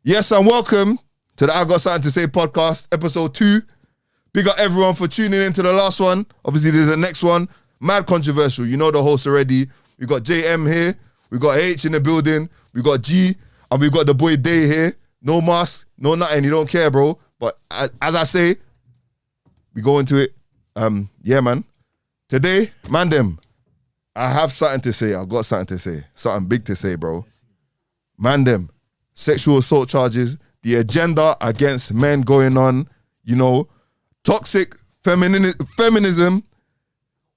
Yes, and welcome to the I Got Something to Say podcast, episode 2. Big up everyone for tuning in to the last one. Obviously, there's a next one. Mad controversial. You know the hosts already. We got JM here. We got H in the building. We got G. And we got the boy Day here. No mask, no nothing. You don't care, bro. But as I say, we go into it. Yeah, man. Today, man, I have something to say. I've got something to say. Something big to say, bro. Man, sexual assault charges, the agenda against men going on, you know, toxic feminism.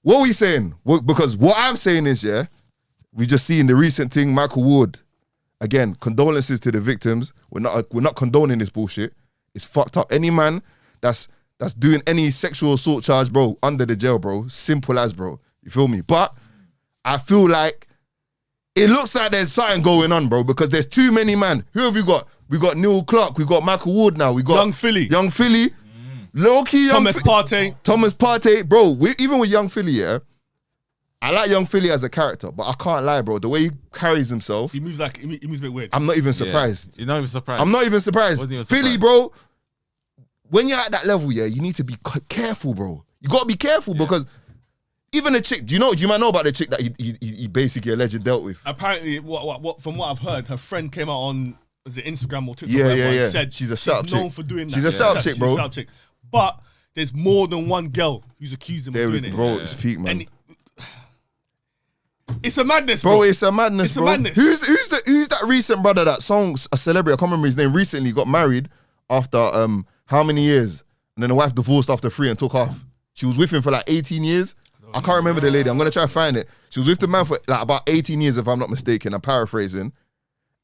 What are we saying? Because what I'm saying is, yeah, we just seen the recent thing, Michael Ward. Again, condolences to the victims. We're not condoning this bullshit. It's fucked up. Any man that's doing any sexual assault charge, bro, under the jail, bro. Simple as, bro. You feel me? But I feel like it looks like there's something going on, bro, because there's too many, man. Who have we got? We got Neil Clark. We got Michael Ward now. We got Young Philly. Low-key Thomas Partey. Bro, even with Young Philly, yeah, I like Young Philly as a character, but I can't lie, bro. The way he carries himself. He moves a bit weird. I'm not even surprised. You're not even surprised. I'm not even surprised. Wasn't even surprised. Philly, bro, when you're at that level, yeah, you need to be careful, bro. You got to be careful because even the chick, do you might know about the chick that he basically allegedly dealt with? Apparently, from what I've heard, her friend came out on, was it Instagram or TikTok? Yeah. And said she's a setup chick. known for doing that. She's a setup chick, bro. She's a setup chick. But there's more than one girl who's accused him of doing it. Bro, it's peak, man. And it's a madness, bro. It's a madness, bro. Madness. Who's that recent brother that a celebrity, I can't remember his name, recently got married after how many years? And then the wife divorced after 3 and took off. She was with him for like 18 years. I can't remember the lady. I'm going to try to find it. She was with the man for like about 18 years, if I'm not mistaken. I'm paraphrasing.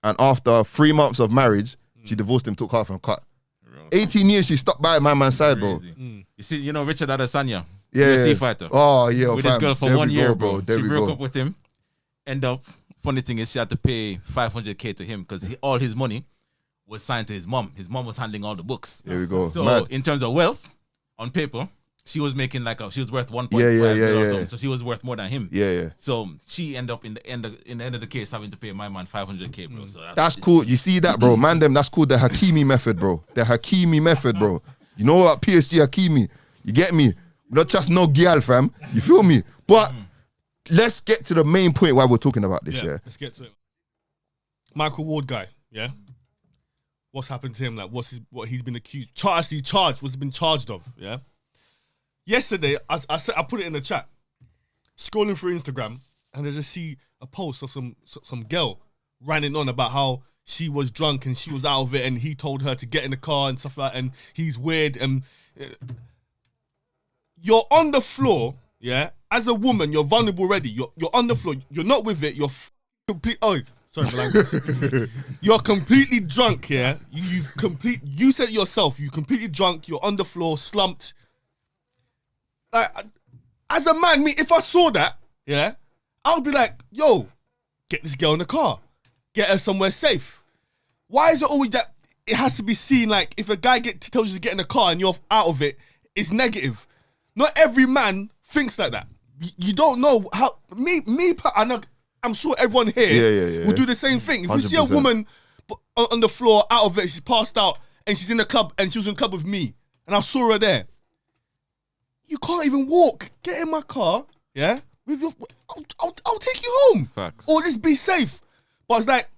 And after 3 months of marriage, she divorced him, took off and cut. 18 years, she stuck by my man's side, bro. You see, you know Richard Adesanya, Yeah, UFC fighter. Oh, yeah. With this girl for 1 year, bro. There She we broke go. up with him. End up, funny thing is she had to pay $500K to him because all his money was signed to his mom. His mom was handling all the books. There we go. So Mad. in terms of wealth, on paper, she was making she was worth 1.5 Yeah. million or something. So she was worth more than him. Yeah. So she ended up in the end of the case having to pay my man $500K, bro. So That's cool. You see that, bro? Man, that's called the Hakimi method, bro. The Hakimi method, bro. You know what? PSG Hakimi. You get me? Not just no gyal, fam. You feel me? But let's get to the main point why we're talking about this, yeah? Let's get to it. Michael Ward guy, yeah? What's happened to him? Like, what he's been accused, what's he been charged of, yeah? Yesterday, I put it in the chat, scrolling through Instagram, and I just see a post of some girl ranting on about how she was drunk and she was out of it, and he told her to get in the car and stuff like that, and he's weird. And you're on the floor, yeah? As a woman, you're vulnerable already. You're on the floor. You're not with it. You're complete. Oh, sorry for language. You're completely drunk, yeah? You said it yourself. You're completely drunk. You're on the floor, slumped. Like, as a man, if I saw that, yeah, I would be like, yo, get this girl in the car. Get her somewhere safe. Why is it always that it has to be seen like if a guy tells you to get in the car and you're out of it, it's negative. Not every man thinks like that. You don't know how, I'm sure everyone here will do the same thing. If 100%. You see a woman on the floor, out of it, she's passed out, and she's in the club, and she was in the club with me, and I saw her there. You can't even walk. Get in my car, yeah? I'll take you home. Facts. Or just be safe. But it's like,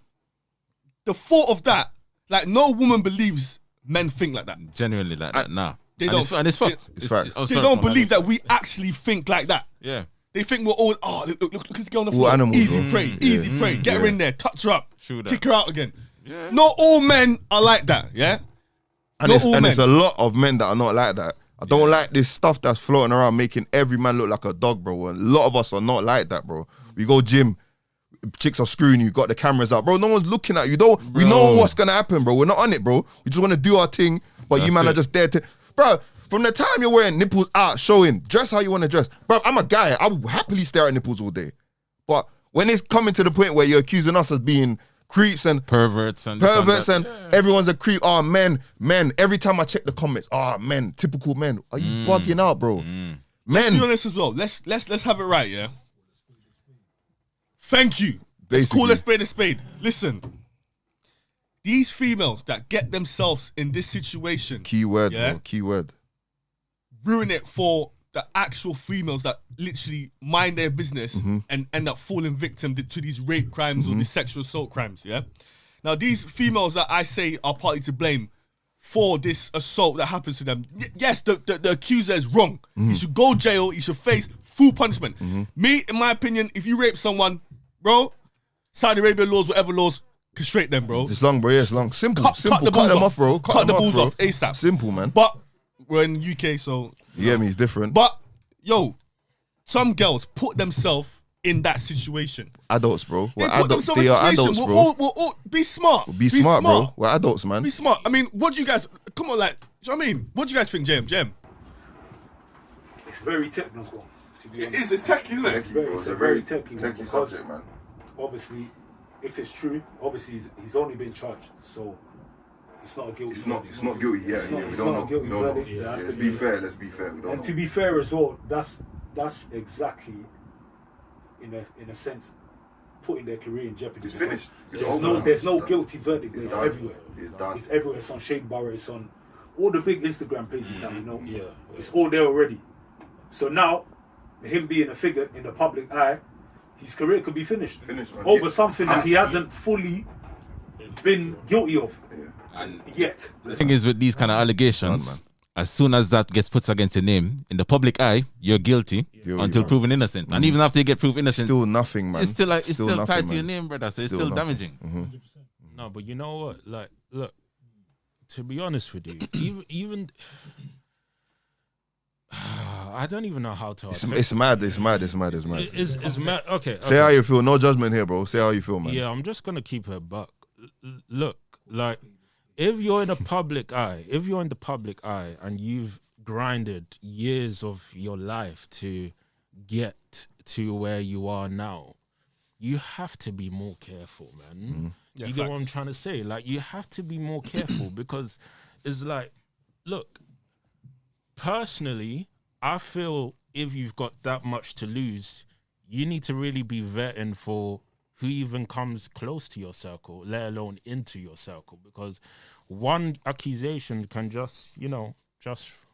the thought of that, like no woman believes men think like that. Genuinely like that, nah. They don't. And it's fucked. It's fact. They don't believe that we actually think like that. Yeah. They think we're all, look at this girl on the floor. Animals, easy bro. prey. Get her in there, touch her up, kick her out again. Yeah. Not all men are like that, yeah? And it's a lot of men that are not like that. I don't like this stuff that's floating around making every man look like a dog, bro. And a lot of us are not like that, bro. We go gym, chicks are screwing you, got the cameras out. Bro, no one's looking at you. We know what's going to happen, bro. We're not on it, bro. We just want to do our thing, but you man are just there to... Bro, from the time you're wearing nipples out, showing, dress how you want to dress. Bro, I'm a guy. I will happily stare at nipples all day. But when it's coming to the point where you're accusing us of being creeps and perverts and everyone's a creep. Oh, men. Every time I check the comments, men, typical men. Are you bugging out, bro? Men. Let's be honest as well. Let's have it right, yeah? Thank you. Let's call a spade a spade. Listen, these females that get themselves in this situation, Keyword, bro. Keyword. ruin it for the actual females that literally mind their business and end up falling victim to these rape crimes or these sexual assault crimes, yeah? Now, these females that I say are partly to blame for this assault that happens to them, yes, the accuser is wrong. He should go jail. He should face full punishment. Me, in my opinion, if you rape someone, bro, Saudi Arabia laws, whatever laws, castrate them, bro. It's long, bro. Yeah, it's long. Simple. Cut Simple. the Cut them balls off, bro. Cut the them balls bro. off ASAP. Simple, man. But we're in UK, so... You get me? It's different. But, yo, some girls put themselves in that situation. Adults, bro. They We're put adults. themselves They in are a situation. adults, We'll bro. all be smart. Be smart, bro. We're adults, man. Be smart. I mean, what do you guys... Come on, like... Do you know what I mean? What do you guys think, Jem? It's very technical. To be honest. It's techy, isn't it? It's a very techy one techy because subject, man. obviously, if it's true, obviously he's only been charged, so it's not a guilty. It's not guilty. Yeah, It's not- we it's don't not know. a guilty We don't know. verdict. It has to Let's be- be fair. Let's be fair. We don't And know. to be fair as well, that's exactly in a sense putting their career in jeopardy. It's because finished. It's There's over no now. there's no It's done. guilty verdict. It's It's done. everywhere. It's done. It's everywhere. It's on Shane Barrett. It's on all the big Instagram pages that we know. Yeah. It's all there already. So now, him being a figure in the public eye, his career could be finished. Finished, man. Over Yeah. something that he hasn't fully been guilty of yet. The thing is with these kind of allegations, Done, man. as soon as that gets put against your name in the public eye, you're guilty until man. proven innocent. And even after you get proven innocent, Still nothing, man. it's still like, it's still nothing, tied to man. your name, brother. So it's Still still nothing. damaging. No, but you know what? Like, look, to be honest with you, even I don't even know how to. It's mad. It's mad. It's mad. It's mad. Okay. Say how you feel. No judgment here, bro. Say how you feel, man. Yeah, I'm just gonna keep it a buck. Look, like, if you're in the public eye, and you've grinded years of your life to get to where you are now, you have to be more careful, man. Yeah, you get what facts. I'm trying to say? Like, you have to be more careful because it's like, look, personally, I feel if you've got that much to lose, you need to really be vetting for who even comes close to your circle, let alone into your circle, because one accusation can just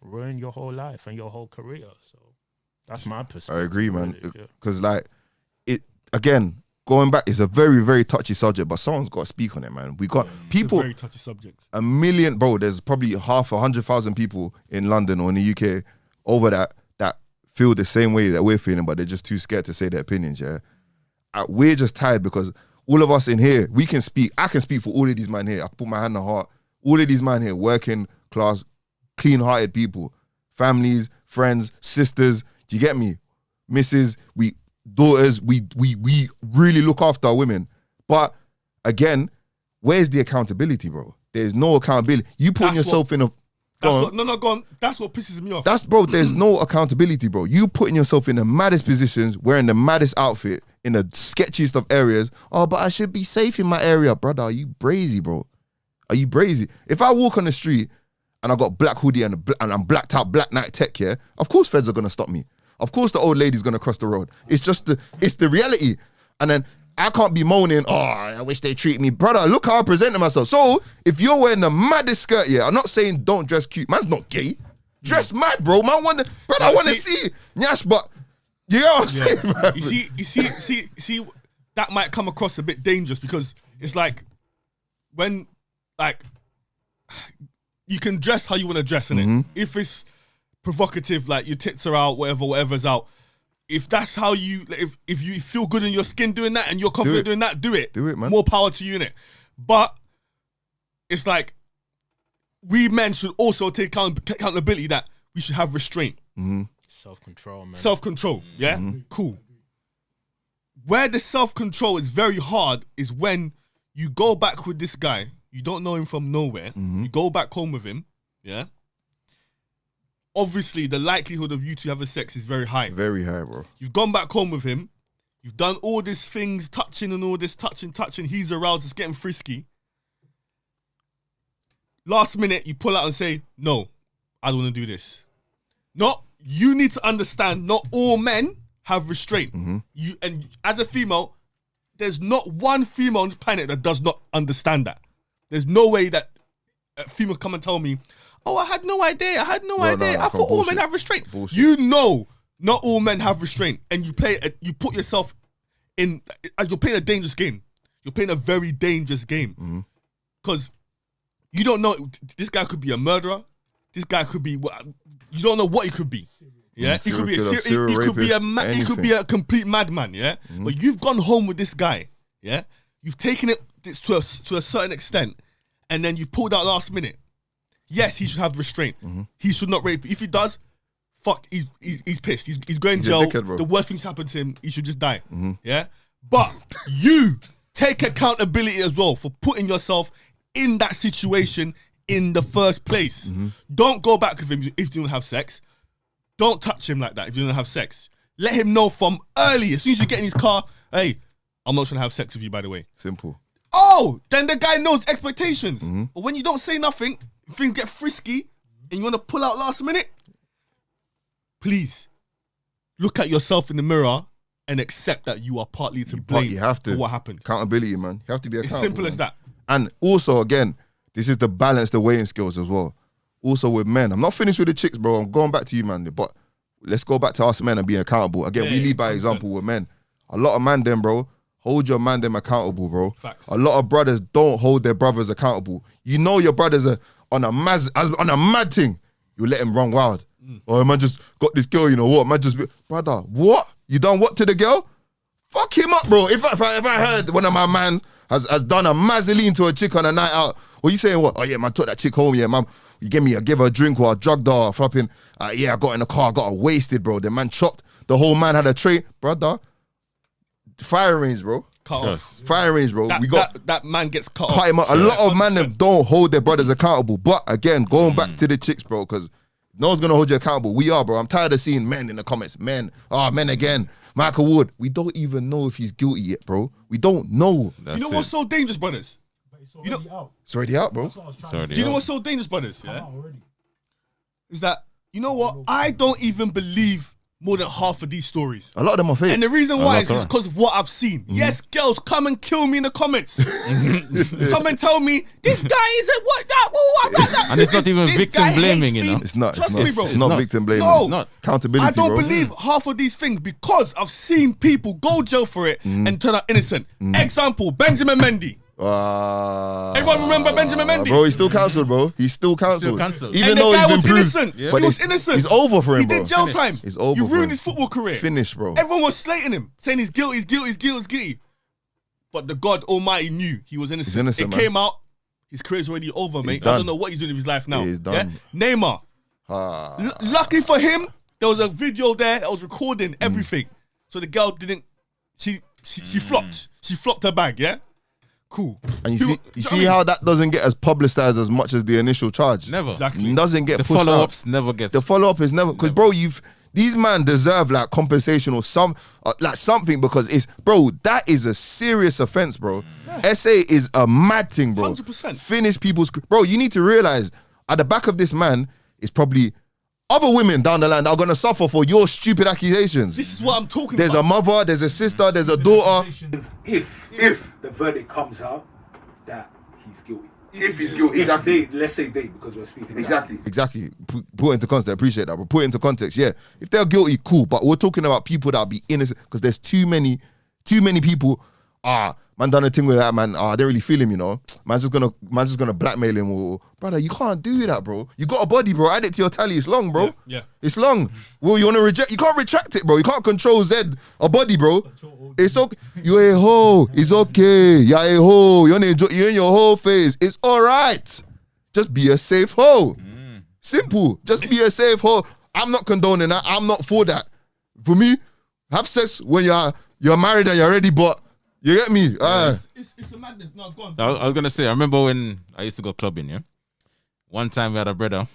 ruin your whole life and your whole career. So that's my perspective. I agree, man. really, yeah. Because like it again, going back, it's a very, very touchy subject, but someone's got to speak on it, man. We got people. Very touchy subject. 1 million, bro. There's probably 100,000 people in London or in the UK over that feel the same way that we're feeling, but they're just too scared to say their opinions. Yeah, we're just tired because all of us in here, we can speak. I can speak for all of these men here. I put my hand on the heart. All of these men here, working class, clean-hearted people, families, friends, sisters. Do you get me? Misses, daughters. We really look after our women. But again, where's the accountability, bro? There's no accountability. You putting That's yourself in a Go on. That's what pisses me off. bro, there's no accountability, bro. You putting yourself in the maddest positions, wearing the maddest outfit in the sketchiest of areas. Oh, but I should be safe in my area, brother. Are you brazy, bro? Are you brazy? If I walk on the street and I got black hoodie and I'm blacked out, black night tech, yeah, of course feds are gonna stop me. Of course the old lady's gonna cross the road. It's just the reality. And then I can't be moaning, oh, I wish they treat me. Brother, look how I presented myself. So, if you're wearing the maddest skirt, yeah, I'm not saying don't dress cute. Man's not gay. Dress mad, bro. Man, I want to see Nyash, but you know what I'm saying, man? You see, that might come across a bit dangerous because it's like when, like, you can dress how you want to dress, innit? If it's provocative, like your tits are out, whatever's out. If that's how you, if you feel good in your skin doing that and you're confident doing that, do it. Do it, man. More power to you, innit? But it's like we men should also take accountability that we should have restraint, Self-control, man. self-control. Yeah, cool. Where the self-control is very hard is when you go back with this guy, you don't know him from nowhere. You go back home with him. Yeah. Obviously, the likelihood of you two having sex is very high. Very high, bro. You've gone back home with him. You've done all these things, touching and all this, touching. He's aroused, it's getting frisky. Last minute, you pull out and say, no, I don't want to do this. You need to understand, not all men have restraint. And as a female, there's not one female on this planet that does not understand that. There's no way that a female come and tell me, oh, I had no idea. I thought all men have restraint. Bullshit. You know, not all men have restraint, and you put yourself in. As you're playing a dangerous game. You're playing a very dangerous game because you don't know. This guy could be a murderer. This guy could be. You don't know what he could be. Yeah, he could be he could be a complete madman. Yeah, but you've gone home with this guy. Yeah, you've taken it to a certain extent, and then you pulled out last minute. Yes, he should have restraint. He should not rape. If he does, fuck, he's pissed. He's going to jail. Dickhead, the worst things happen to him. He should just die. Yeah, but you take accountability as well for putting yourself in that situation in the first place. Don't go back with him if you don't have sex. Don't touch him like that if you don't have sex. Let him know from early. As soon as you get in his car, hey, I'm not trying to have sex with you, by the way. Simple. Oh, then the guy knows expectations. But when you don't say nothing, things get frisky, and you want to pull out last minute, please look at yourself in the mirror and accept that you are partly to blame You have to. for what happened. Accountability, man. You have to be accountable. It's simple as that. And also, again, this is the balance, the weighing skills as well. Also with men. I'm not finished with the chicks, bro. I'm going back to you, man. But let's go back to us men and being accountable. Again, we lead by 100%. Example with men. A lot of man them, bro, hold your man them accountable, bro. Facts. A lot of brothers don't hold their brothers accountable. You know your brothers are on a mad thing. You let him run wild. Oh, man just got this girl, you know what? Man just, brother, what? You done what to the girl? Fuck him up, bro. If I heard one of my mans has done a mazzoline to a chick on a night out, what you saying what? Oh yeah, man, took that chick home, yeah, man. You give her a drink or a drugged her or flipping. Yeah, I got in the car, got her wasted, bro. The man chopped. The whole man had a tray. Brother, fire range, bro. Cut off. Fire range, bro. That man gets cut off. Him up. A lot of man them don't hold their brothers accountable. But again, going back to the chicks, bro, because no one's gonna hold you accountable. We are, bro. I'm tired of seeing men in the comments. Men again. Michael Wood. We don't even know if he's guilty yet, bro. We don't know. You know what's so dangerous, brothers? It's already out, bro. Do you know what's so dangerous, brothers? Yeah? Is that, you know what? I don't even believe more than half of these stories. A lot of them are fake. And the reason why is because of what I've seen. Yes, girls, come and kill me in the comments. Come and tell me, this guy isn't what that. And it's not even victim blaming, you know? It's not. Trust me, bro. It's not victim blaming. No. It's not. Accountability, I don't bro. believe half of these things because I've seen people go jail for it and turn out innocent. Example, Benjamin Mendy. Everyone remember Benjamin Mendy? Bro, he's still cancelled, bro. He's still cancelled. Even and though the guy he's was been innocent. Yeah. But he was innocent. He's over for him, he bro. He did jail time. It's over. You ruined his football career. Finished, bro. Everyone was slating him, saying he's guilty. But the God Almighty knew he was innocent. He's innocent, it came out. His career's already over, mate. I don't know what he's doing with his life now. He's done. Yeah? Neymar. Luckily for him, there was a video there that was recording everything. So the girl didn't. She flopped. She flopped her bag. Yeah. Cool. And you see how that doesn't get as publicized as much as the initial charge. Never. Exactly. It doesn't get the pushed follow-ups out. never get. The follow-up is never because bro, these man deserve like compensation or something because it's that is a serious offense, bro. SA is a mad thing, bro. 100%. Finish people's bro. You need to realize at the back of this man is probably other women down the line that are gonna suffer for your stupid accusations. This is what I'm talking There's about. a mother, there's a sister, there's a daughter. If the verdict comes out that he's guilty. If he's guilty, exactly. Let's say they, because we're speaking. Exactly. Put it into context. I appreciate that, but put it into context. Yeah, if they're guilty, cool. But we're talking about people that'll be innocent because there's too many people. Man done a thing with that man. They really feel him, you know. Man's just gonna blackmail him. Or, brother, you can't do that, bro. You got a body, bro. Add it to your tally. It's long, bro. Yeah. It's long. Well, you wanna reject? You can't retract it, bro. You can't control Z a body, bro. It's okay. You're a hoe. It's okay. You're a hoe. You're in your whole phase. It's all right. Just be a safe hoe. Simple. Just be a safe hoe. I'm not condoning that. I'm not for that. For me, have sex when you're married and you're ready, but you get me? It's a madness. No, go on. I was gonna say, I remember when I used to go clubbing, yeah? One time we had a brother,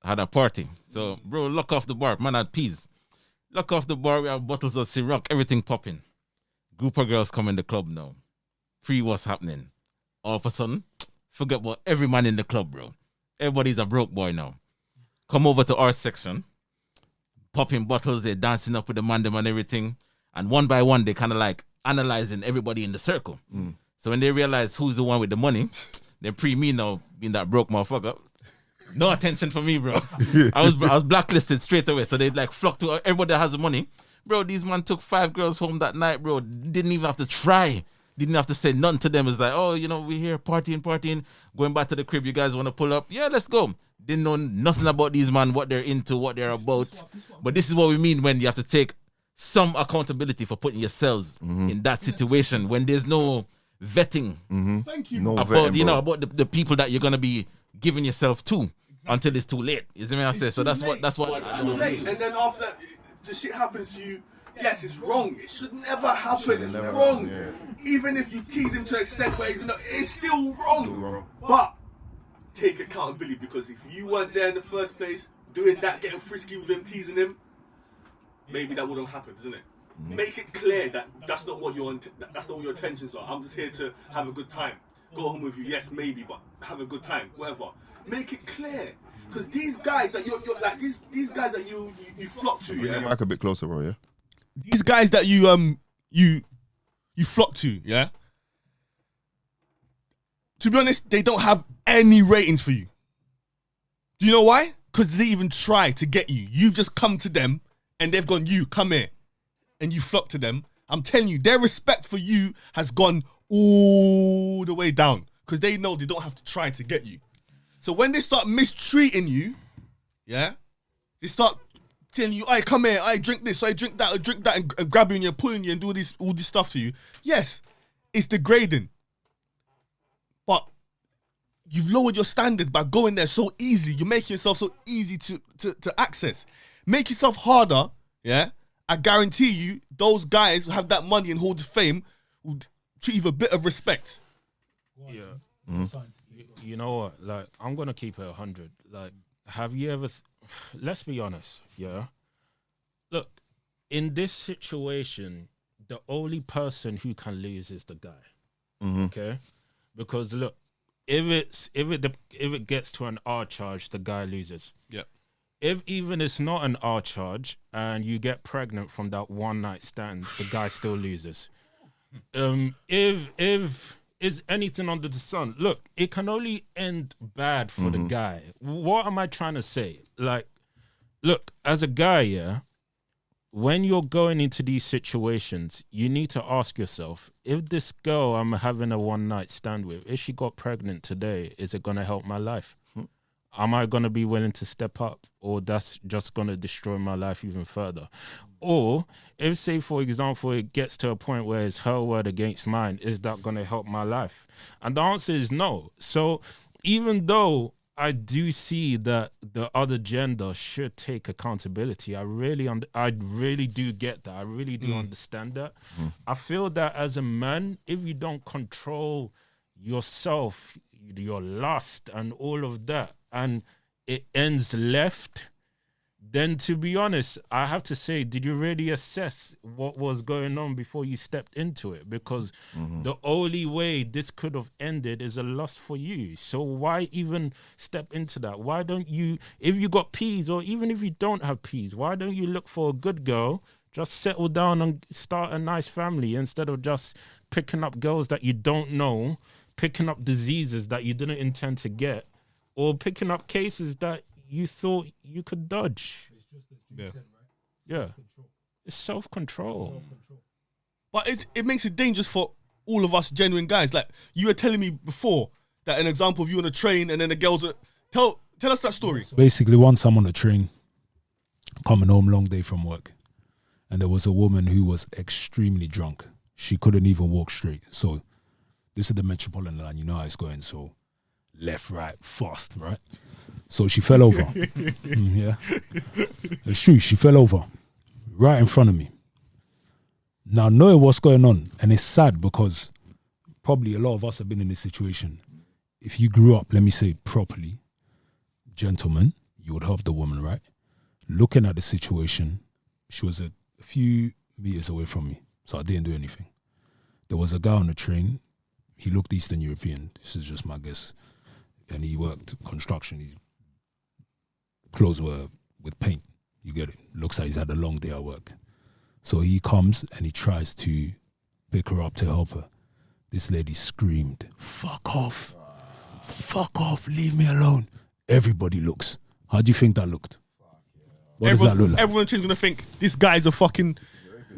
had a party. So, bro, lock off the bar. Man had peas. Lock off the bar, we have bottles of Ciroc, everything popping. Group of girls come in the club now. Free what's happening. All of a sudden, forget about every man in the club, bro. Everybody's a broke boy now. Come over to our section, popping bottles, they're dancing up with the man them and everything. And one by one, they kind of like analyzing everybody in the circle. So when they realize who's the one with the money, Then me now, being that broke motherfucker. No attention for me, bro. I was blacklisted straight away. So they'd like flock to everybody that has the money. Bro, these man took 5 girls home that night, bro. Didn't even have to try. Didn't have to say nothing to them. It's like, oh, you know, we're here partying. Going back to the crib, you guys want to pull up? Yeah, let's go. Didn't know nothing about these man, what they're into, what they're about. But this is what we mean when you have to take some accountability for putting yourselves in that situation when there's no vetting Thank you. No about, vetting, you know, bro. about the people that you're going to be giving yourself to until it's too late. You see what I say? So that's what It's too late. And then after the shit happens to you, yes, it's wrong. It should never happen. It's wrong. Even if you tease him to an extent where it's still wrong. But take accountability, because if you weren't there in the first place, doing that, getting frisky with him, teasing him, maybe that wouldn't happen, isn't it? Make it clear that that's not what your intentions are. I'm just here to have a good time. Go home with you, yes, maybe, but have a good time, whatever. Make it clear, because these guys that you're like these guys that you flock to, Bring the mic a bit closer, bro. Yeah. These guys that you flock to, yeah. To be honest, they don't have any ratings for you. Do you know why? Because they even try to get you. You've just come to them and they've gone, you come here, and you flock to them. I'm telling you, their respect for you has gone all the way down, because they know they don't have to try to get you. So when they start mistreating you, yeah, they start telling you, I come here, I drink this, I drink that, and grabbing you and pulling you and do all this stuff to you. Yes, it's degrading. But you've lowered your standards by going there so easily. You're making yourself so easy to access. Make yourself harder, yeah? I guarantee you, those guys who have that money and hold the fame will treat you with a bit of respect. Yeah. You know what? Like, I'm gonna keep it 100. Like, have you ever? Let's be honest. Yeah. Look, in this situation, the only person who can lose is the guy. Okay, because look, if it gets to an R charge, the guy loses. Yep. If even it's not an R charge and you get pregnant from that one night stand, the guy still loses. If is anything under the sun, look, it can only end bad for the guy. What am I trying to say? Like, look, as a guy, yeah, when you're going into these situations, you need to ask yourself, if this girl I'm having a one night stand with, if she got pregnant today, is it going to help my life? Am I going to be willing to step up, or that's just going to destroy my life even further? Or if, say, for example, it gets to a point where it's her word against mine, is that going to help my life? And the answer is no. So even though I do see that the other gender should take accountability, I really do get that. I really do understand that. I feel that as a man, if you don't control yourself, your lust and all of that, and it ends left, then to be honest, I have to say, did you really assess what was going on before you stepped into it? Because the only way this could have ended is a loss for you. So why even step into that? Why don't you, if you got peas, or even if you don't have peas, why don't you look for a good girl, just settle down and start a nice family, instead of just picking up girls that you don't know, picking up diseases that you didn't intend to get, or picking up cases that you thought you could dodge. It's just as you said, right? Yeah. It's self-control. But it makes it dangerous for all of us genuine guys. Like, you were telling me before that an example of you on a train and then the girls are... Tell us that story. Basically, once I'm on a train, coming home, long day from work, and there was a woman who was extremely drunk. She couldn't even walk straight. So this is the Metropolitan line, you know how it's going. So left, right, fast, right? So she fell over. Yeah. It's true, she fell over right in front of me. Now, knowing what's going on, and it's sad because probably a lot of us have been in this situation. If you grew up, let me say properly, gentlemen, you would help the woman, right? Looking at the situation, she was a few meters away from me, so I didn't do anything. There was a guy on the train. He looked Eastern European. This is just my guess. And he worked construction. His clothes were with paint. You get it? Looks like he's had a long day at work. So he comes and he tries to pick her up to help her. This lady screamed, "Fuck off." fuck off, leave me alone. Everybody looks. How do you think that looked? What does that look like? Everyone's gonna think this guy's a fucking.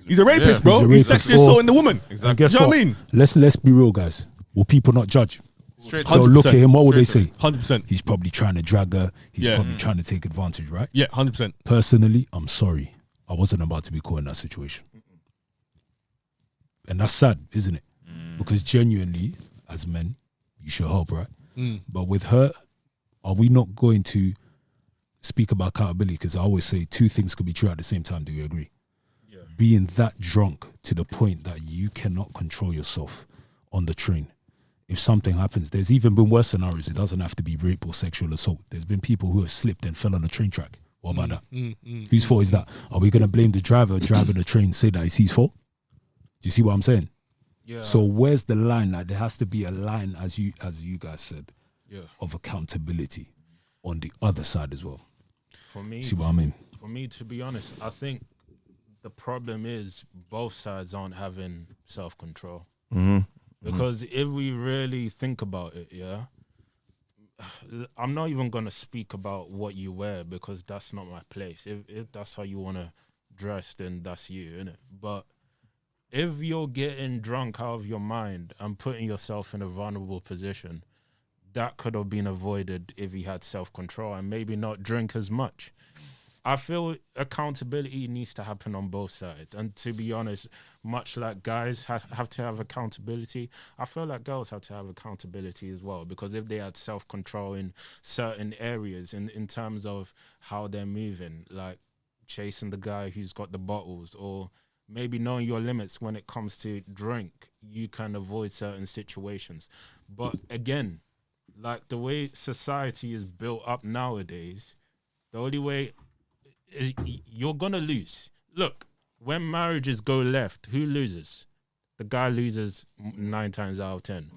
He's a rapist, Yeah. bro. He's a He's rapist. sexually assaulting the woman. And guess Do you know what? what I mean? Let's be real, guys. Will people not judge? Straight They'll up. look at him. What would they say? 100%. He's probably trying to drag her. He's Yeah. probably trying to take advantage, right? Yeah, 100%. Personally, I'm sorry. I wasn't about to be caught in that situation. And that's sad, isn't it? Because genuinely, as men, you should help, right? But with her, are we not going to speak about accountability? Because I always say two things could be true at the same time. Do you agree? Yeah. Being that drunk to the point that you cannot control yourself on the train. If something happens, there's even been worse scenarios. It doesn't have to be rape or sexual assault. There's been people who have slipped and fell on the train track. What about that? Whose fault is that? Are we going to blame the driver driving the train, say that it's his fault? Do you see what I'm saying? Yeah. So where's the line? Like there has to be a line, as you guys said, of accountability on the other side as well. For me, See what I mean? For me, to be honest, I think the problem is both sides aren't having self-control. Because if we really think about it, yeah, I'm not even going to speak about what you wear because that's not my place. If that's how you want to dress, then that's you, innit? But if you're getting drunk out of your mind and putting yourself in a vulnerable position, that could have been avoided if you had self-control and maybe not drink as much. I feel accountability needs to happen on both sides. And to be honest, much like guys have to have accountability, I feel like girls have to have accountability as well. Because if they had self-control in certain areas in terms of how they're moving, like chasing the guy who's got the bottles, or maybe knowing your limits when it comes to drink, you can avoid certain situations. But again, like the way society is built up nowadays, the only way is you're gonna lose. Look, when marriages go left, who loses? The guy loses 9 times out of 10.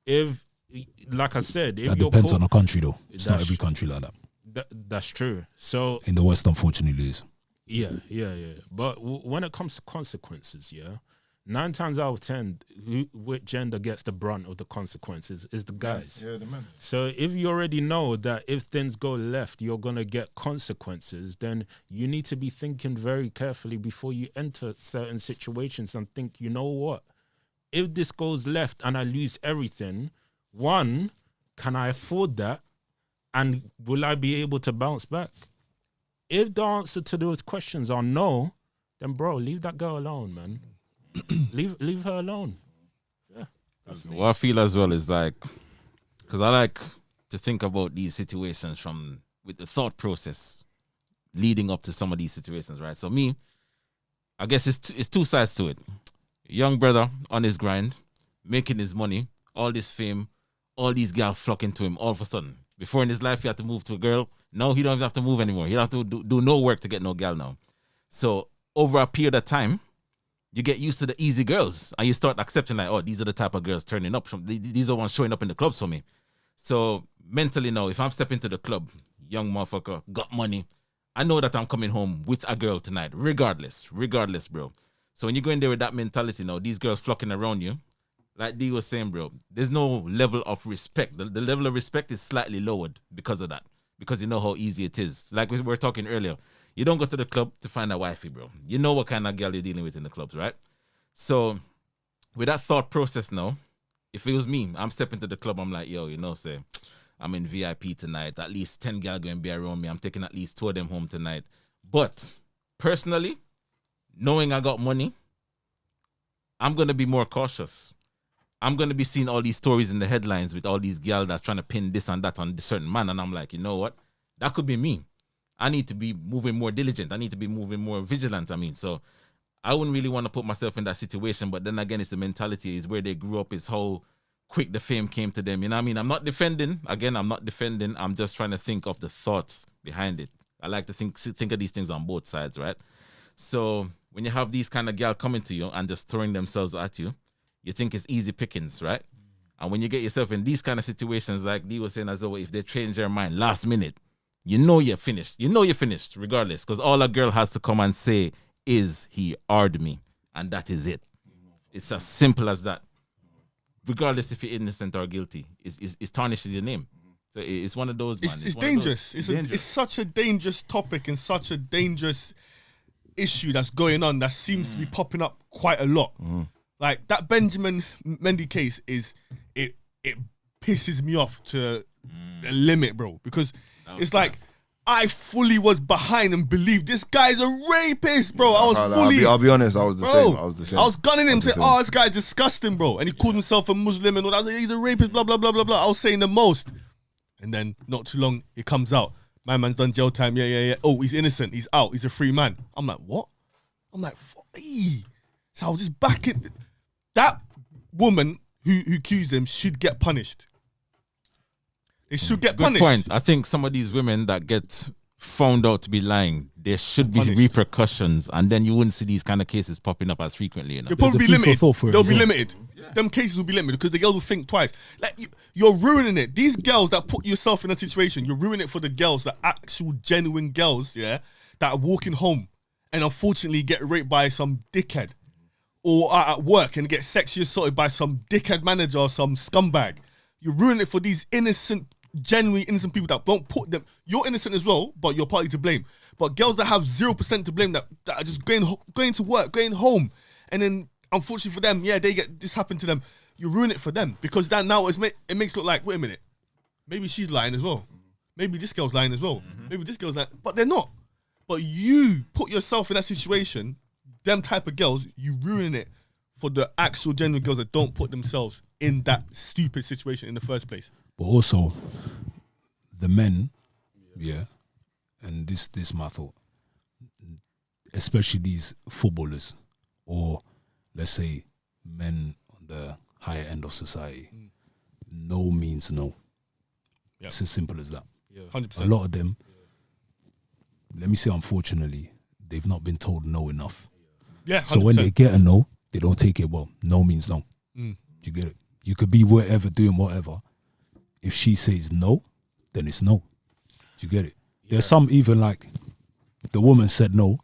If, like I said, if That you're depends on the country, though. It's not That's- every country like that. That's true. So In the West, unfortunately, it is. yeah. But when it comes to consequences, 9 times out of 10, which gender gets the brunt of the consequences is the guys. Yeah, the man. So if you already know that if things go left, you're going to get consequences, then you need to be thinking very carefully before you enter certain situations and think, you know what? If this goes left and I lose everything, one, can I afford that? And will I be able to bounce back? If the answer to those questions are no, then bro, leave that girl alone, man. leave her alone. Yeah. That's me. What I feel as well is like, because I like to think about these situations with the thought process leading up to some of these situations, right? So me, I guess it's two sides to it. Young brother on his grind, making his money, all this fame, all these girls flocking to him all of a sudden. Before in his life, he had to move to a girl. Now he don't even have to move anymore. He don't have to do no work to get no girl now. So over a period of time, you get used to the easy girls and you start accepting like, oh, these are the type of girls turning up. These are ones showing up in the clubs for me. So mentally now, if I'm stepping to the club, young motherfucker, got money, I know that I'm coming home with a girl tonight, regardless, bro. So when you go in there with that mentality now, these girls flocking around you, like D was saying, bro, there's no level of respect. The level of respect is slightly lowered because of that. Because you know how easy it is. Like we were talking earlier, you don't go to the club to find a wifey, bro. You know what kind of girl you're dealing with in the clubs, right? So with that thought process now, if it was me, I'm stepping to the club, I'm like, yo, say, I'm in VIP tonight. At least 10 girls going to be around me. I'm taking at least 2 of them home tonight. But personally, knowing I got money, I'm going to be more cautious. I'm going to be seeing all these stories in the headlines with all these girls that's trying to pin this and that on a certain man. And I'm like, you know what? That could be me. I need to be moving more diligent. I need to be moving more vigilant. So I wouldn't really want to put myself in that situation. But then again, it's the mentality, is where they grew up, is how quick the fame came to them. You know what I mean? I'm not defending. Again, I'm not defending. I'm just trying to think of the thoughts behind it. I like to think of these things on both sides, right? So when you have these kind of girls coming to you and just throwing themselves at you, you think it's easy pickings, right? And when you get yourself in these kind of situations, like Dee was saying as well, if they change their mind last minute, you know you're finished. You know you're finished regardless, because all a girl has to come and say is, he hard me. And that is it. It's as simple as that. regardless if you're innocent or guilty, it's tarnishes your name. So it's one of those, man. It's one of dangerous. those. It's such a dangerous topic and such a dangerous issue that's going on that seems to be popping up quite a lot. Like that Benjamin Mendy case it pisses me off to the limit, bro, because it's like I fully was behind and believed this guy's a rapist, bro. I was fully. I'll be honest. I was the same. I was the same. I was gunning him, saying, "Oh, this guy's disgusting, bro," and he called himself a Muslim and all that. I was like, he's a rapist, blah blah blah blah blah. I was saying the most, and then not too long, it comes out. My man's done jail time. Yeah. Oh, he's innocent. He's out. He's a free man. I'm like, what? I'm like, so I was just backing that woman who accused him should get punished. They should get punished. Good point. I think some of these women that get found out to be lying, there should be repercussions, and then you wouldn't see these kind of cases popping up as frequently. You know? They'll probably be limited. They'll be limited. Yeah. Them cases will be limited because the girls will think twice. Like you're ruining it. These girls that put yourself in a situation, you're ruining it for the girls, the actual genuine girls, yeah, that are walking home and unfortunately get raped by some dickhead, or are at work and get sexually assaulted by some dickhead manager or some scumbag. You're ruining it for these genuinely innocent people that don't put them. You're innocent as well, but you're partly to blame. But girls that have 0% to blame, that are just going to work, going home, and then unfortunately for them, yeah, they get this happen to them. You ruin it for them because that now it makes it look like, wait a minute, maybe she's lying as well. Maybe this girl's lying as well. Maybe this girl's lying, but they're not. But you put yourself in that situation, them type of girls, you ruin it for the actual genuine girls that don't put themselves in that stupid situation in the first place. But also, the men, yeah, and this my thought, especially these footballers, or let's say men on the higher end of society, no means no. Yep. It's as simple as that. 100%. A lot of them, let me say unfortunately, they've not been told no enough. Yeah, 100%. So when they get a no, they don't take it well. No means no. Do you get it? You could be wherever, doing whatever. If she says no, then it's no. Do you get it? Yeah. There's some even like the woman said no,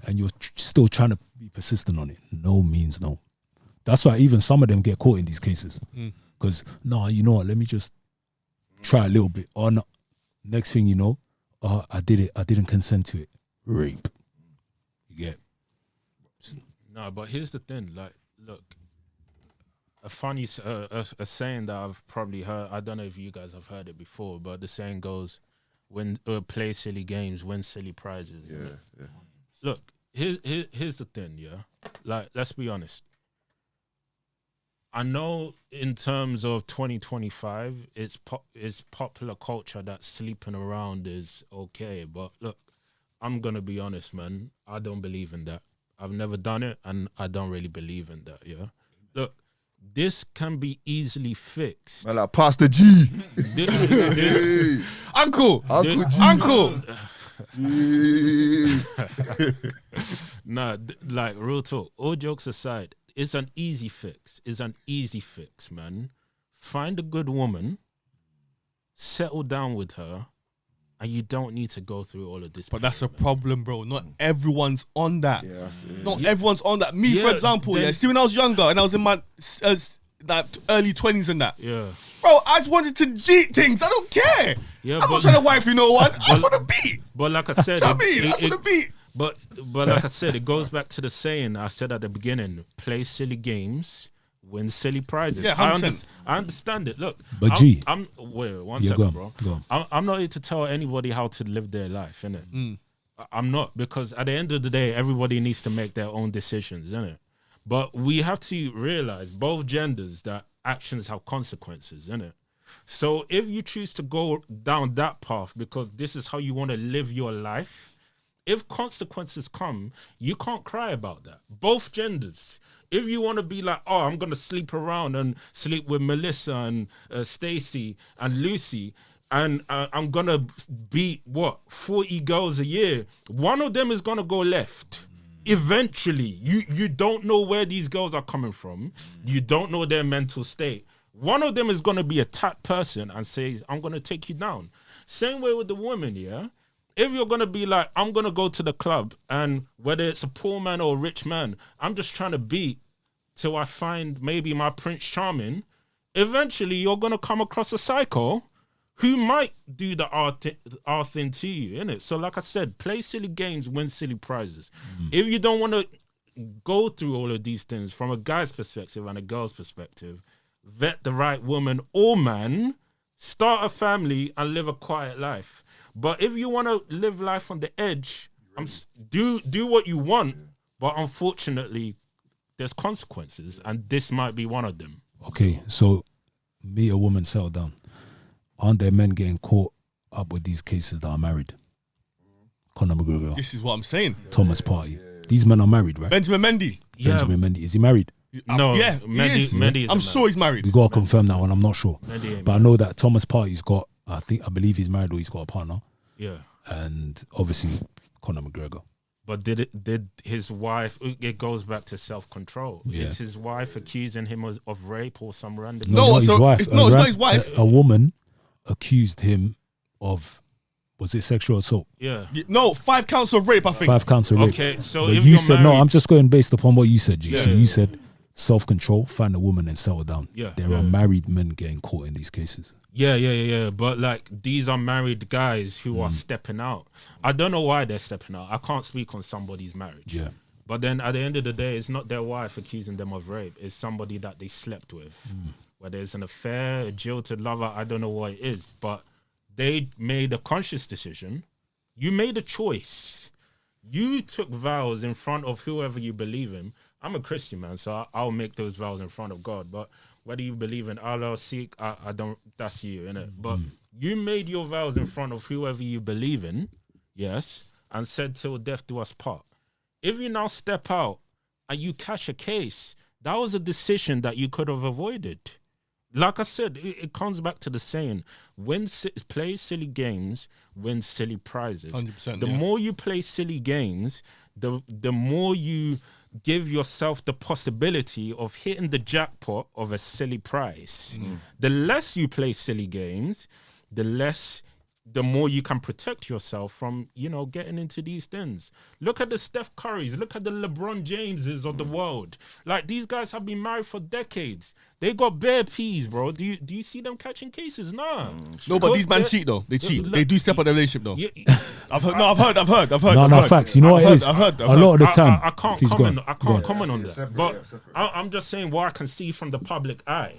and you're still trying to be persistent on it. No means no. That's why even some of them get caught in these cases. Because, no, you know what, let me just try a little bit. Or no, next thing you know, I did it. I didn't consent to it. Rape. You get? No, but here's the thing. Like, look, a funny a saying that I've probably heard. I don't know if you guys have heard it before, but the saying goes, "When play silly games, win silly prizes." Yeah. Look, here's the thing. Yeah, like, let's be honest. I know in terms of 2025, it's popular culture that sleeping around is okay. But look, I'm gonna be honest, man. I don't believe in that. I've never done it, and I don't really believe in that. Yeah, look. This can be easily fixed. Man, like Pastor G. Uncle. Nah, like, real talk. All jokes aside, it's an easy fix. Man. Find a good woman, settle down with her, and you don't need to go through all of this. But that's a problem, bro. Not everyone's on that. Not everyone's on that. Me, for example, see, when I was younger and I was in my like early 20s and that. Yeah. Bro, I just wanted to cheat things. I don't care. Yeah, I'm not trying to wife, you know what? I just want to beat. But like I said, I just want to beat. But like I said, it goes back to the saying I said at the beginning: play silly games, win silly prizes. Yeah, I understand it. Look, but wait one second, bro. I'm not here to tell anybody how to live their life, innit? I'm not, because at the end of the day, everybody needs to make their own decisions, innit? But we have to realize, both genders, that actions have consequences, innit? So if you choose to go down that path because this is how you want to live your life, if consequences come, you can't cry about that. Both genders. If you want to be like, oh, I'm going to sleep around and sleep with Melissa and Stacy and Lucy, and I'm going to beat, 40 girls a year, one of them is going to go left. Eventually, you don't know where these girls are coming from. You don't know their mental state. One of them is going to be a tight person and say, I'm going to take you down. Same way with the woman, yeah? If you're going to be like, I'm going to go to the club, and whether it's a poor man or a rich man, I'm just trying to beat till I find maybe my Prince Charming, eventually you're gonna come across a psycho who might do the R thing to you, innit? So like I said, play silly games, win silly prizes. If you don't want to go through all of these things from a guy's perspective and a girl's perspective, vet the right woman or man, start a family and live a quiet life. But if you want to live life on the edge, do what you want, but unfortunately there's consequences, and this might be one of them. Okay, so meet a woman, settle down. Aren't there men getting caught up with these cases that are married? Conor McGregor, This is what I'm saying. Thomas Partey. These men are married, right? Benjamin Mendy. Benjamin Mendy, is he married? No, Yeah, he is. Mendy I'm sure he's married. We gotta confirm that one. I'm not sure, Mendy ain't but I know that Thomas Partey's got. I believe he's married or he's got a partner, Yeah. and obviously Conor McGregor. But did his wife? It goes back to self-control. Yeah. Is his wife accusing him of rape or some random? No, not his so- wife. it's not his wife. A woman accused him of, was it sexual assault? Yeah. No, 5 counts of rape, I think. 5 counts of rape. Okay, so But if you you're said married, no. I'm just going based upon what you said, G. Yeah. So you said self-control, find a woman and settle down. Yeah. There are married men getting caught in these cases. Yeah. But like these are married guys who are stepping out. I don't know why they're stepping out. I can't speak on somebody's marriage. Yeah. But then at the end of the day, it's not their wife accusing them of rape. It's somebody that they slept with. Whether it's an affair, a jilted lover, I don't know what it is. But they made a conscious decision. You made a choice. You took vows in front of whoever you believe in. I'm a Christian, man, so I'll make those vows in front of God. But whether you believe in Allah or Sikh, I don't, that's you, innit? But you made your vows in front of whoever you believe in, yes, and said till death do us part. If you now step out and you catch a case, that was a decision that you could have avoided. Like I said, it comes back to the saying, play silly games, win silly prizes. 100%, The yeah. more you play silly games, the more you give yourself the possibility of hitting the jackpot of a silly prize. The less you play silly games, the more you can protect yourself from, getting into these things. Look at the Steph Currys, look at the LeBron Jameses of the world. Like, these guys have been married for decades. They got bare peas, bro. Do you see them catching cases? Nah. No, but these men They're- cheat though. They cheat. Look, They do step on their relationship though. Yeah, I've heard. No, facts. You know what it is? I've heard. A lot of the time. I can't Please go comment. on. I Go on. can't comment on that. But I'm just saying what I can see from the public eye.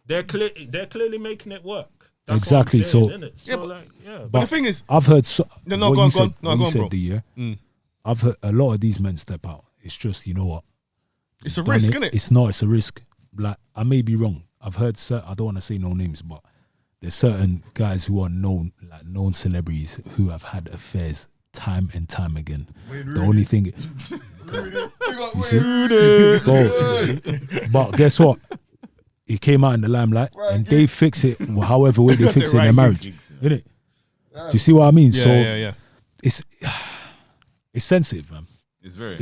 They're clearly making it work. That's what I'm Exactly, saying, so- innit? Yeah, but- yeah. But the thing is, I've heard No, what go you on, said, No, what go you on, said, bro. D, yeah? I've heard a lot of these men step out. It's just, you know what? it's a Done risk, it. isn't it? It's not. It's a risk. Like, I may be wrong. I've heard. I don't want to say no names, but there's certain guys who are known celebrities who have had affairs time and time again. The only thing, you see, bro. But guess what? It came out in the limelight, and they fix it however way they fix it in their marriage, innit? Do you see what I mean? So Yeah. it's sensitive, man. It's very.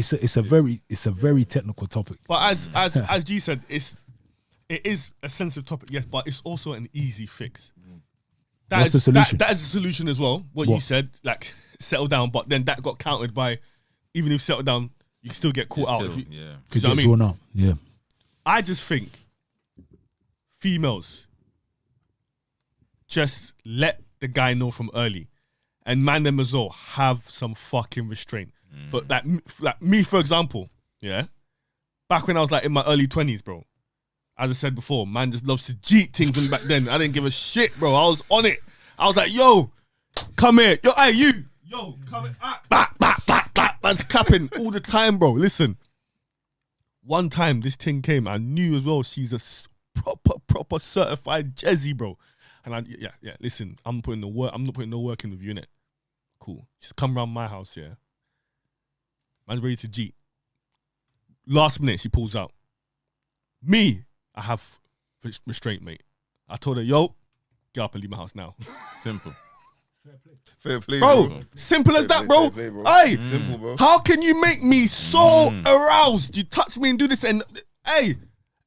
It's a very technical topic. But as G said, it is a sensitive topic, yes, but it's also an easy fix. What's the solution? That is the solution as well. What you What? said, like settle down, but then that got countered by, even if you settle down, you can still get caught out. Still, If you, yeah. Could know what I get mean? drawn out. Yeah. I just think females just let the guy know from early, and man them as well have some fucking restraint. For like me, for example, yeah. Back when I was like in my early 20s, bro. As I said before, man just loves to cheat things back then. I didn't give a shit, bro. I was on it. I was like, yo, come here. Yo, hey, you. Yo, come here. Back. Man's clapping all the time, bro. Listen. One time this thing came, I knew as well she's a proper certified Jezzy, bro. And yeah, listen, I'm not putting the work in with you, innit? Cool. She's come around my house, yeah. Man's ready to cheat. Last minute, she pulls out. Me, I have restraint, mate. I told her, yo, get up and leave my house now. Simple. Fair play, Bro, simple as that, bro. Fair play, bro. Hey, Simple, bro. how can you make me so aroused? You touch me and do this, and hey,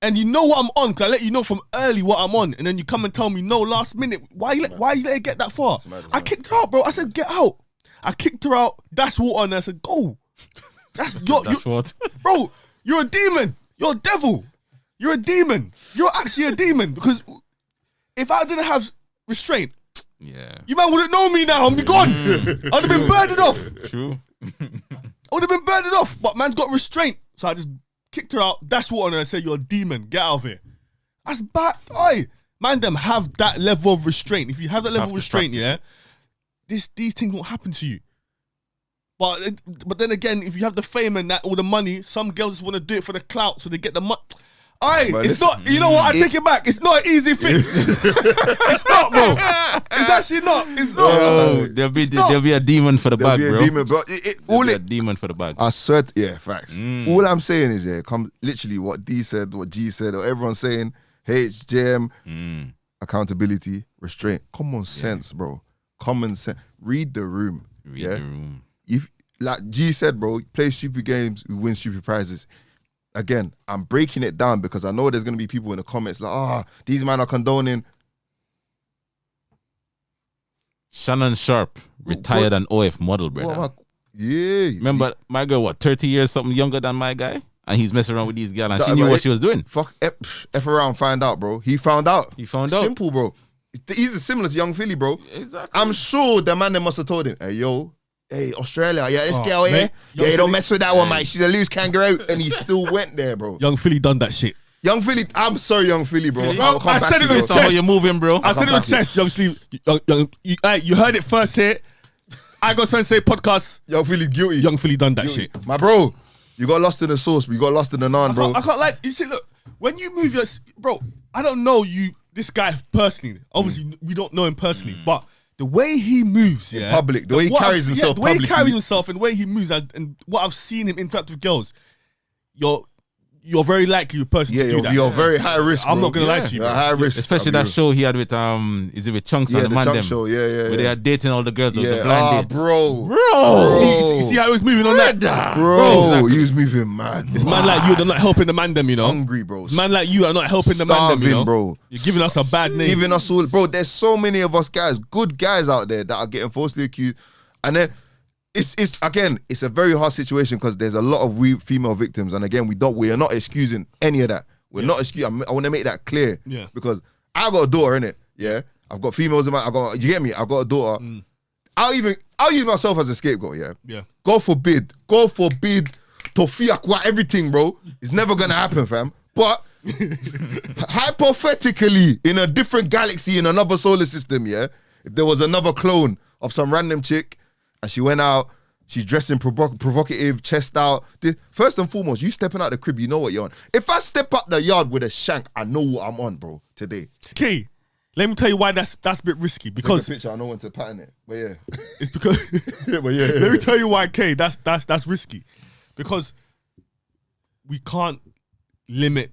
and you know what I'm on, because I let you know from early what I'm on, and then you come and tell me no last minute. Why you let it get that far? I kicked her out, bro. I said, get out. I kicked her out, dashed water, and I said, go. That's That's what. bro, you're a demon. You're a devil. You're a demon. You're actually a demon because if I didn't have restraint, Yeah. you man wouldn't know me now. I'm be gone. I'd have been birded off. True. I would have been birded off, but man's got restraint. So I just kicked her out, dashed water on her and said, you're a demon. Get out of here. That's bad. Oi. Man, them have that level of restraint. If you have that level of restraint, yeah, these things won't happen to you. But then again, if you have the fame and that all the money, some girls just want to do it for the clout, so they get the money. It's not. You know what? I take it back. It's not an easy fix. It's not, bro. It's actually not. It's not. Oh, there'll be a demon for the There'll bag, be a bro. demon, bro. There'll be a demon for the bag. I swear, facts. All I'm saying is, come literally what D said, what G said, or everyone's saying. H, JM, accountability, restraint, common sense, bro. Common sense. Read the room. Read the room. If like G said, bro, play stupid games, we win stupid prizes. Again, I'm breaking it down because I know there's gonna be people in the comments like, these men are condoning. Shannon Sharp, retired and OF model, brother. Yeah. Remember my girl, 30 years something younger than my guy? And he's messing around with these girls and she knew what she was doing. Fuck F around, find out, bro. He found out. Simple, bro. He's similar to Young Philly, bro. Exactly. I'm sure the man that must have told him, hey, Australia, this girl, mate, you don't mess with that one, mate. She's a loose kangaroo. And he still went there, bro. Young Philly done that shit. Young Philly, I'm sorry, Young Philly, bro. I said it with That's how you're moving, bro. I said it with chest, Young Sleeve. You heard it first here. I Got Sensei podcast. Young Philly guilty. Young Philly done that Guilty. shit. My bro, you got lost in the sauce, but you got lost in the naan, bro. I can't like. You see, look, when you move your bro, I don't know this guy personally. Obviously, we don't know him personally, but the way he moves, In public, the way he what carries I've- himself the way he publicly. carries himself, and the way he moves, and what I've seen him interact with girls, you're very likely a person to do that. You're very high risk. I'm bro. not gonna lie to you, You're bro. high risk. Especially that show he had with is it with Chunks and the the man Chunk them? show, Where they are dating all the girls of the blind dates. bro. See how he was moving on that, Bro, he was moving mad. It's man like you that are not helping the man them, you know. Hungry, bro. It's man like you are not helping the man them, you know. Bro. You're giving us a bad name. Giving us all, bro. There's so many of us guys, good guys out there that are getting falsely accused, and then it's a very hard situation because there's a lot of female victims, and again, we are not excusing any of that. We're not excusing. I want to make that clear. Yeah. Because I got a daughter, innit? Yeah. I've got females in my. You get me? I've got a daughter. I'll use myself as a scapegoat. Yeah. Yeah. God forbid, Tofiakwa, everything, bro. It's never gonna happen, fam. But hypothetically, in a different galaxy, in another solar system, yeah, if there was another clone of some random chick and she went out, she's dressing provocative, chest out. First and foremost, you stepping out the crib, you know what you're on. If I step up the yard with a shank, I know what I'm on, bro, today. Key, let me tell you why that's a bit risky. Because Take a picture, I know when to pattern it. But yeah. it's because let me tell you why, Kay, that's risky. Because we can't limit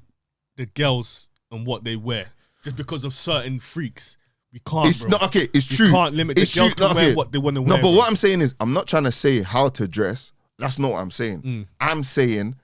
the girls and what they wear just because of certain freaks. We can't. It's bro. not okay. It's We true. can't limit. It's The girls true. can No, wear okay. what they want to wear. No, but bro. what I'm saying is, I'm not trying to say how to dress. That's not what I'm saying. I'm saying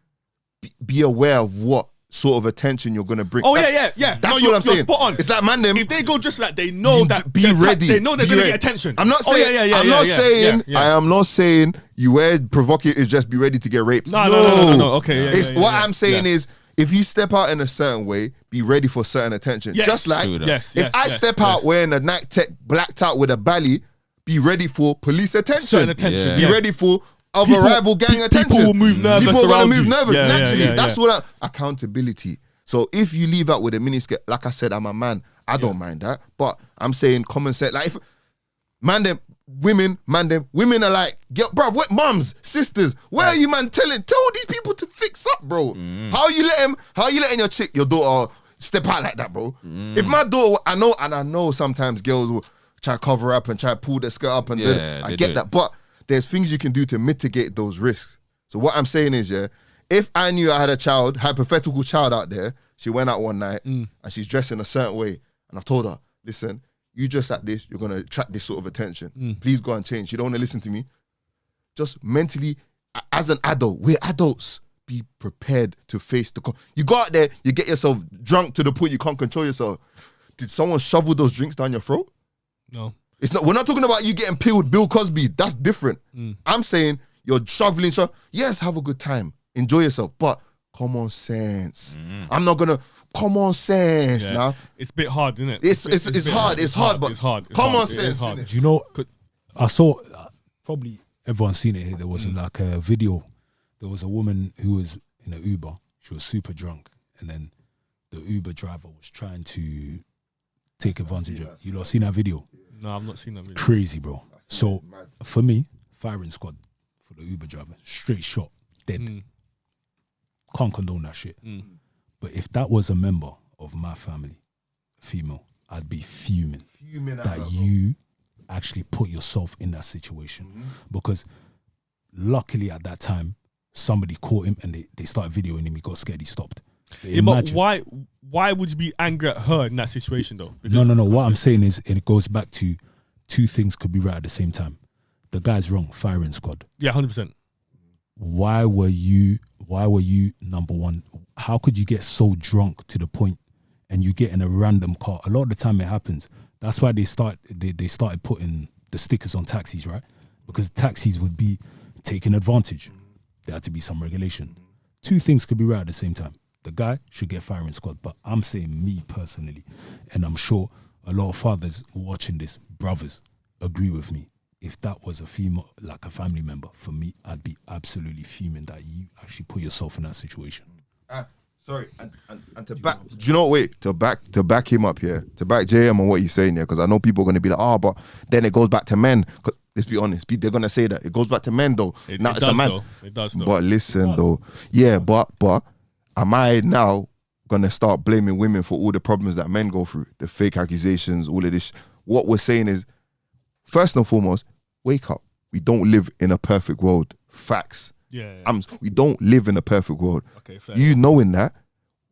be aware of what sort of attention you're gonna bring. Oh yeah. That's No, what you're I'm saying. spot on. It's like man, them. If they go just like they know you that be they're ready. they know they're Be gonna ready. get attention. I'm not saying. I'm not saying. yeah. I am not saying you wear provocative. Just be ready to get raped. No. Okay, It's what I'm saying is. If you step out in a certain way, be ready for certain attention. Yes. Just like Yes. if I step out wearing a night tech blacked out with a belly, be ready for police attention. Certain attention. Yeah. Be Yeah. ready for other rival gang attention. People will move nervous People are gonna around move you. nervous Yeah, naturally. yeah. That's what accountability. So if you leave out with a miniskirt, like I said, I'm a man. I don't mind that. But I'm saying common sense. Like if women are like, bro, what mums, sisters, where are you, man? Tell these people to fix up, bro. How you letting your daughter step out like that, bro? If my daughter, I know sometimes girls will try to cover up and try to pull their skirt up, and then I get that. But there's things you can do to mitigate those risks. So what I'm saying is, yeah, if I knew I had a child, hypothetical child out there, she went out one night and she's dressed in a certain way, and I've told her, listen, you dress like this, you're gonna attract this sort of attention. Please go and change. You don't want to listen to me. Just mentally, as an adult, we're adults. Be prepared to face the. You go out there, you get yourself drunk to the point you can't control yourself. Did someone shovel those drinks down your throat? No. It's not. We're not talking about you getting peeled, Bill Cosby. That's different. I'm saying you're shoveling. Yes, have a good time, enjoy yourself, but common sense. I'm not gonna common sense Yeah. now. It's a bit hard, isn't it? It's bit hard. It's hard, but It's hard. It's common hard. It is sense. hard. innit? Do you know? I saw probably everyone's seen it here. There was like a video. There was a woman who was in an Uber. She was super drunk, and then the Uber driver was trying to take advantage of her. You lot seen that video? No, I've not seen that video. Crazy, bro. So for me, firing squad for the Uber driver, straight shot, dead. Can't condone that shit. But if that was a member of my family, female, I'd be fuming that you actually put yourself in that situation. Because luckily at that time, somebody caught him and they started videoing him. He got scared. He stopped. Yeah, but why would you be angry at her in that situation though? No. What I'm saying is, it goes back to two things could be right at the same time. The guy's wrong, firing squad. Yeah, 100%. Why were you number one? How could you get so drunk to the point and you get in a random car? A lot of the time it happens. That's why they started putting the stickers on taxis, right? Because taxis would be taking advantage. There had to be some regulation. Two things could be right at the same time. The guy should get firing squad, but I'm saying me personally, and I'm sure a lot of fathers watching this, brothers, agree with me. If that was a female, like a family member, for me, I'd be absolutely fuming that you actually put yourself in that situation. Sorry, and to back, do you know? Wait, to back him up here, to back JM on what he's saying here, because I know people are going to be like, but then it goes back to men. Let's be honest, they're going to say that it goes back to men though. It it's does a man. though. It does though. But listen though, yeah, but am I now gonna start blaming women for all the problems that men go through, the fake accusations, all of this? What we're saying is, first and foremost, wake up. We don't live in a perfect world. Facts. Yeah. We don't live in a perfect world. Okay, fair. You knowing that,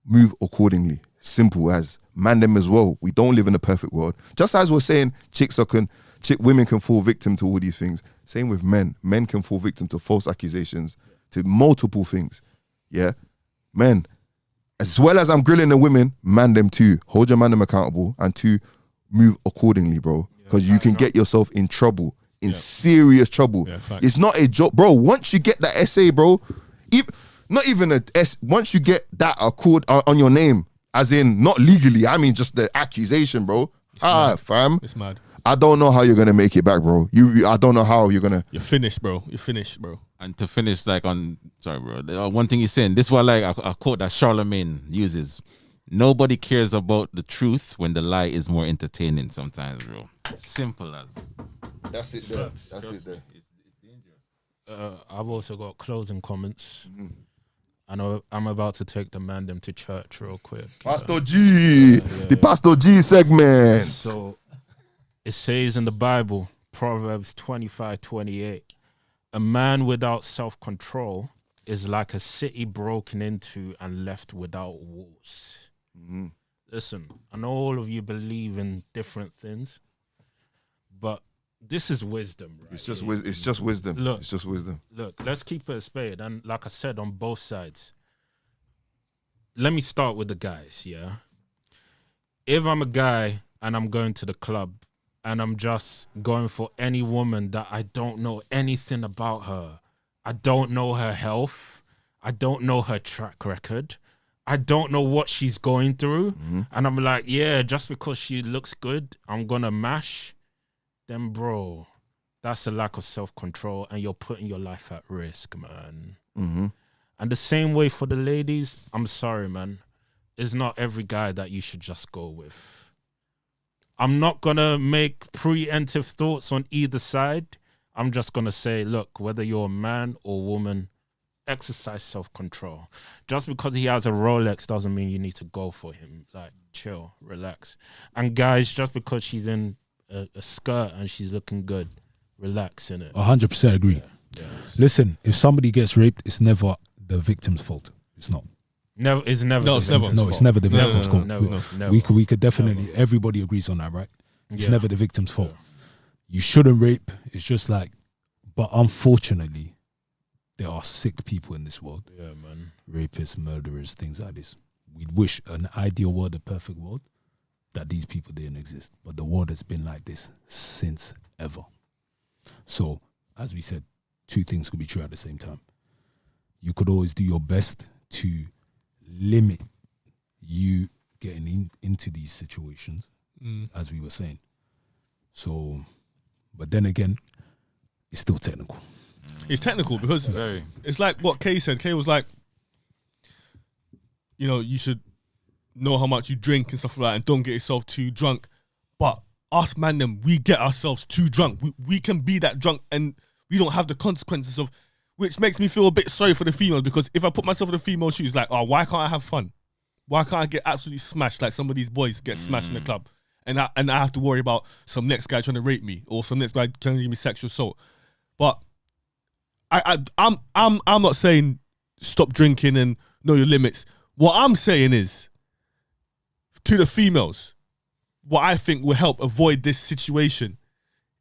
move accordingly. Simple as. Man them as well. We don't live in a perfect world. Just as we're saying, women can fall victim to all these things. Same with men. Men can fall victim to false accusations, to multiple things. Yeah? Men, as well as I'm grilling the women, man them too. Hold your man them accountable, and two, move accordingly, bro. Because you can get yourself in trouble, serious trouble. Yeah, it's not a joke, bro. Once you get that essay, bro, not even once you get that accord on your name, as in not legally, I mean just the accusation, bro. Fam. It's mad. I don't know how you're gonna make it back, bro. I don't know how you're gonna. You're finished, bro. You're finished, bro. And to finish, like sorry, bro. One thing he's saying, this is what like a quote that Charlemagne uses. Nobody cares about the truth when the lie is more entertaining sometimes, bro. Simple as. That's it there. That's it there. It's dangerous. I've also got closing comments. I know I'm about to take the man them to church real quick. Pastor G, the Pastor G segment. So it says in the Bible, Proverbs 25:28, a man without self-control is like a city broken into and left without walls. Listen, I know all of you believe in different things, but this is wisdom, right? It's just wisdom. Look, it's just wisdom. Look, let's keep it a spade. And like I said, on both sides. Let me start with the guys, yeah? If I'm a guy and I'm going to the club and I'm just going for any woman that I don't know anything about her, I don't know her health, I don't know her track record, I don't know what she's going through, and I'm like, yeah, just because she looks good, I'm gonna mash, then bro, that's a lack of self-control and you're putting your life at risk, man. And the same way for the ladies, I'm sorry, man. It's not every guy that you should just go with. I'm not gonna make preemptive thoughts on either side. I'm just gonna say, look, whether you're a man or woman, exercise self-control. Just because he has a Rolex doesn't mean you need to go for him. Like, chill, relax. And guys, just because she's in a skirt and she's looking good, relax in it. 100% agree. Yeah. Listen, if somebody gets raped, it's never the victim's fault. It's not. Never. It's never. No, the it's never. victim's No, fault. it's never the victim's fault. Never. We could definitely, everybody agrees on that, right? It's Yeah. never the victim's fault. You shouldn't rape. It's just like, but unfortunately, there are sick people in this world. Yeah, man. Rapists, murderers, things like this. We'd wish an ideal world, a perfect world, that these people didn't exist. But the world has been like this since ever. So, as we said, two things could be true at the same time. You could always do your best to limit you getting into these situations, as we were saying. So, but then again, it's still technical. It's technical because it's like what Kay said. Kay was like, you know, you should know how much you drink and stuff like that and don't get yourself too drunk. But us, man, them, we get ourselves too drunk. We can be that drunk and we don't have the consequences of, which makes me feel a bit sorry for the females, because if I put myself in the female shoes, like, oh, why can't I have fun? Why can't I get absolutely smashed like some of these boys get smashed in the club? And I have to worry about some next guy trying to rape me or some next guy trying to give me sexual assault. But I'm not saying stop drinking and know your limits. What I'm saying is, to the females, what I think will help avoid this situation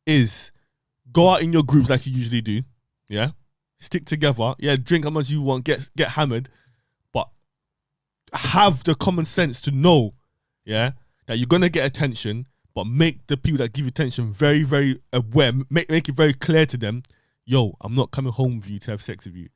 is go out in your groups like you usually do, yeah? Stick together, yeah, drink how much you want, get hammered, but have the common sense to know, yeah, that you're gonna get attention, but make the people that give you attention very, very aware, make it very clear to them, yo, I'm not coming home with you to have sex with you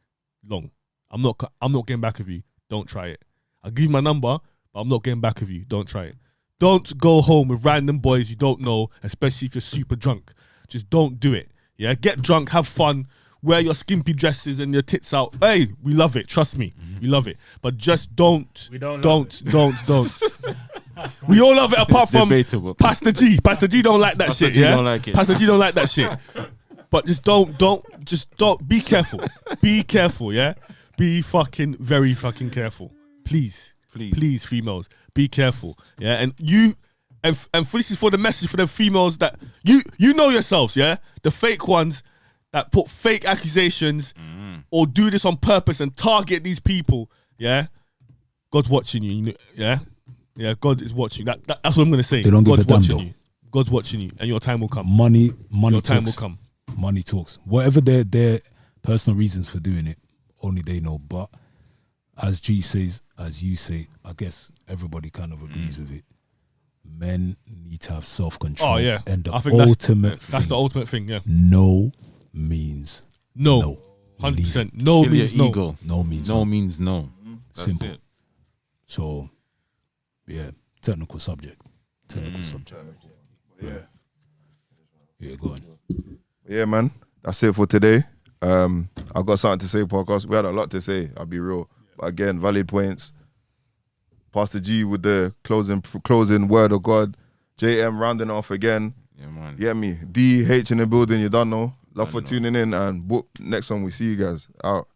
long. I'm not getting back with you. Don't try it. I'll give you my number, but I'm not getting back with you. Don't try it. Don't go home with random boys you don't know, especially if you're super drunk. Just don't do it. Yeah, get drunk, have fun, wear your skimpy dresses and your tits out. Hey, we love it. Trust me, we love it. But just don't. We don't. We all love it apart from debatable. Pastor G. Pastor G don't like that Pastor shit. G Yeah, don't like it. Pastor G don't like that shit. But just don't. Be careful. Be careful. Yeah, be fucking very fucking careful. Please, females, be careful. Yeah, and you. And this is for the message for the females that you know yourselves, yeah? The fake ones that put fake accusations or do this on purpose and target these people, yeah? God's watching you, know, yeah? Yeah, God is watching. That's what I'm going to say. They don't give God's a damn, watching though. you. God's watching you and your time will come. Money Your time talks. will come. Money talks. Whatever their personal reasons for doing it, only they know. But as G says, as you say, I guess everybody kind of agrees with it. Men need to have self-control. Oh, yeah. And the I think that's the ultimate thing, yeah. No means No. 100%. No Kill means your no. ego. No means No means no. That's Simple. it. So, yeah, technical subject. Yeah. Yeah, go on. Yeah, man. That's it for today. I've got something to say, podcast. We had a lot to say, I'll be real. But again, valid points. Pastor G with the closing word of God. JM rounding off again. Yeah, man. Get me. DH in the building, you don't know. Love for tuning in, and next one we see you guys. Out.